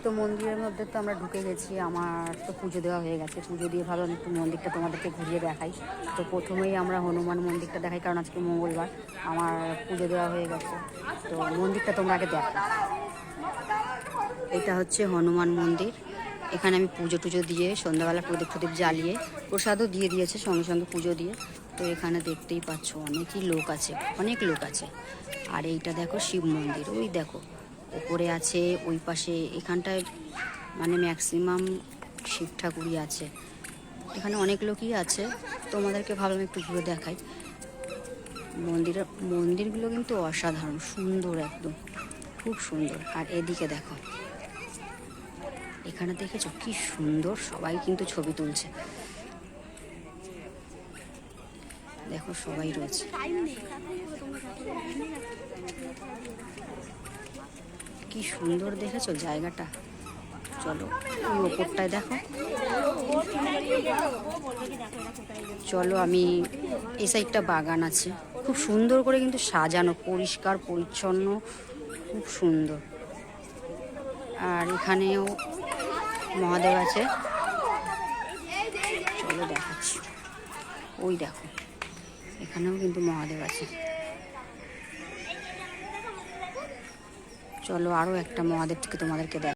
তো মন্দিরের মধ্যে তো আমরা ঢুকে গেছি, আমার তো পুজো দেওয়া হয়ে গেছে। পুজো দিয়ে ভালো একটু মন্দিরটা তোমাদেরকে ঘুরিয়ে দেখাই। তো প্রথমেই আমরা হনুমান মন্দিরটা দেখাই, কারণ আজকে মঙ্গলবার, আমার পুজো দেওয়া হয়ে গেছে। তো মন্দিরটা তোমরা আগে দেখো। এটা হচ্ছে হনুমান মন্দির। এখানে আমি পুজো টুজো দিয়ে সন্ধ্যাবেলা প্রদীপ প্রদীপ জ্বালিয়ে প্রসাদও দিয়ে দিয়েছে সঙ্গে সঙ্গে পুজো দিয়ে। তো এখানে দেখতেই পাচ্ছ অনেকই লোক আছে, অনেক লোক আছে। আর এইটা দেখো শিব মন্দির, ওই দেখো ওপরে আছে, ওই পাশে এখানটায় মানে ম্যাক্সিমাম শিব ঠাকুরই আছে। এখানে অনেক লোকই আছে, তোমাদেরকে ভালো একটু ঘুরে দেখাই। মন্দিরগুলো কিন্তু অসাধারণ সুন্দর, একদম খুব সুন্দর। আর এদিকে দেখো, এখানে দেখেছো কি সুন্দর, সবাই কিন্তু ছবি তুলছে। দেখো সবাই রয়েছে, কি সুন্দর দেখেছো জায়গাটা। চলো ওই ওপরটায় দেখো, চলো আমি এই সাইডটা বাগান আছে, খুব সুন্দর করে কিন্তু সাজানো, পরিষ্কার পরিচ্ছন্ন, খুব সুন্দর। আর এখানেও মহাদেব আছে, চলো দেখাচ্ছি। ওই দেখো এখানেও কিন্তু মহাদেব আছে। চলো আরও একটা মহাদেব থেকে তোমাদেরকে দেখ।